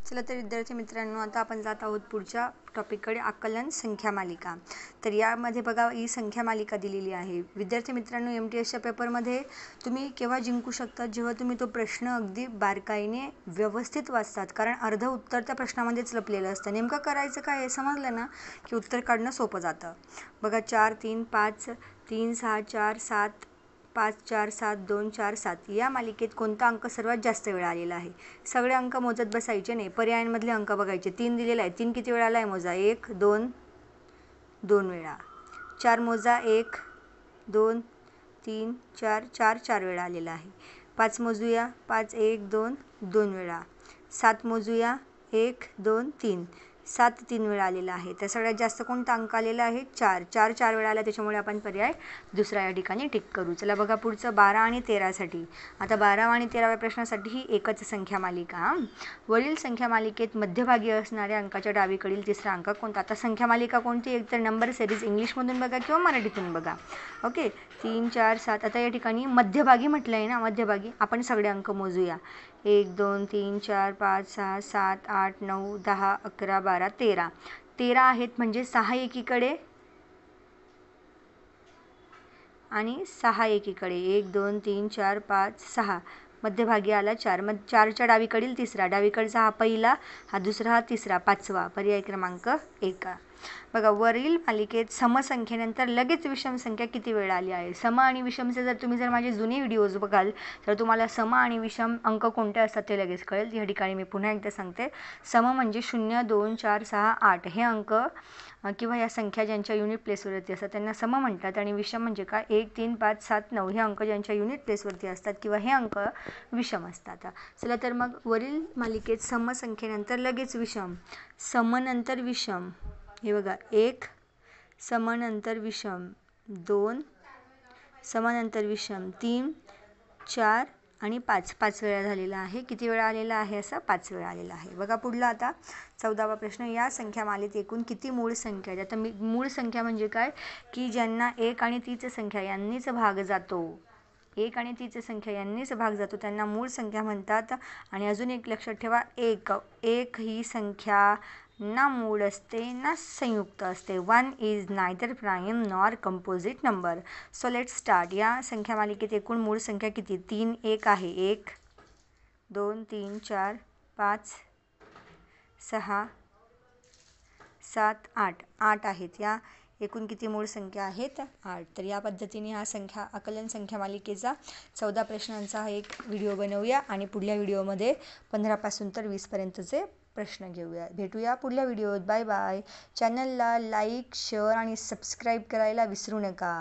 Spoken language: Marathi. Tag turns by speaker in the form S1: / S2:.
S1: चला तर विद्यार्थी मित्रांनो, आता आपण जात आहोत पुढच्या टॉपिककडे, आकलन संख्या मालिका. तर यामध्ये बघा ही संख्या मालिका दिलेली आहे. विद्यार्थी मित्रांनो, MTSच्या पेपरमध्ये तुम्ही केव्हा जिंकू शकता, जेव्हा तुम्ही तो प्रश्न अगदी बारकाईने व्यवस्थित वाचतात. कारण अर्ध उत्तर त्या प्रश्नामध्येच लपलेलं असतं. नेमकं करायचं काय हे समजलं ना की उत्तर काढणं सोपं जातं. बघा 4 3 5 3 6 4 7 5 4 7 2 4 7 या मालिकेत कोणता अंक सर्वात जास्त वेळा आलेला आहे. सगळे अंक मोजत बसायचे नाही, पर्यायांमधले अंक बघायचे. 3 दिलेला आहे, 3 किती वेळा आला आहे मोजा. 1 2 2 वेळा. 4 मोजा, 1 2 3 4 4 4 वेळा आलेला आहे. 5 मोजूया, 5 1 2 2 वेळा. 7 मोजूया, 1 2 3 7 3 वेळा आलेला आहे. तर सगळ्यात जास्त कोणता अंक आलेला आहे? 4 4 4 वेळा आला, त्याच्यामुळे आपण पर्याय दुसरा या ठिकाणी टिक करू. चला बघा पुढचं 12 आणि 13साठी. आता 12 आणि 13व्या प्रश्नासाठी ही एकच संख्या मालिका. वरील संख्या मालिकेत मध्यभागी असणाऱ्या अंकाच्या डावीकडील तिसरा अंक कोणता? आता संख्या मालिका कोणती? एक तर नंबर सिरीज इंग्लिशमधून बघा किंवा मराठीतून बघा. ओके, 3 4 7. आता या ठिकाणी मध्यभागी म्हटलं आहे ना, मध्यभागी आपण सगळे अंक मोजूया. 1 2 3 4 5 6 7 8 9 10 11 12 13. 13 आहेत म्हणजे 6 एकीकडे आणि 6 एकीकडे. 1 2 3 4 5 6. मध्यभागी आला 4. मग 4च्या डावीकडील तिसरा, डावीकडचा हा पहिला, हा दुसरा, हा तिसरा, पाचवा. पर्याय क्रमांक 1. बघा वरील मालिकेत समसंख्येनंतर लगेच विषम संख्या किती वेळा आली आहे? सम आणि विषमचे जर तुम्ही माझे जुने व्हिडिओज बघाल तर तुम्हाला सम आणि विषम अंक कोणते असतात ते लगेच कळेल. या ठिकाणी मी पुन्हा एकदा सांगते. सम म्हणजे 0 2 4 6 8 हे अंक किंवा या संख्या ज्यांच्या युनिट प्लेसवरती असतात त्यांना सम म्हणतात. आणि विषम म्हणजे काय? 1 3 5 7 9 हे अंक ज्यांच्या युनिट प्लेसवरती असतात किंवा हे अंक विषम असतात. चला तर मग वरील मालिकेत समसंख्येनंतर लगेच विषम, समनंतर विषम, हे बघा 1 समनंतर विषम, 2 समनंतर विषम, 3 4 आणि 5 5 वेळा झालेला आहे. किती वेळा आलेला आहे? असं 5 वेळा आलेला आहे. बघा पुढला आता 14वा प्रश्न. या संख्या मालिकेत एकूण किती मूळ संख्या आहेत? आता मूळ संख्या म्हणजे काय की ज्यांना 1 आणि तीच संख्या यांनीच भाग जातो, 1 आणि तीच संख्या यांनीच भाग जातो त्यांना मूळ संख्या म्हणतात. आणि अजून एक लक्षात ठेवा, 1 ही संख्या ना मूळ असते ना संयुक्त असते. 1 is neither prime nor composite number. So let start. या संख्या मालिकेत एकूण मूळ संख्या किती? 3 1 आहे. 1 2 3 4 5 6 7 8 8 आहेत. या एकूण किती मूळ संख्या आहेत? 8. तर या पद्धतीने हा आकलन संख्या मालिकेचा 14 प्रश्नांचा हा एक व्हिडिओ बनवूया आणि पुढल्या व्हिडिओमध्ये 15 पासून तर 20 पर्यंतचे प्रश्न घेऊया. भेटूया पुढल्या व्हिडिओत. Bye bye. चॅनलला लाईक, शेअर आणि सबस्क्राईब करायला विसरू नका.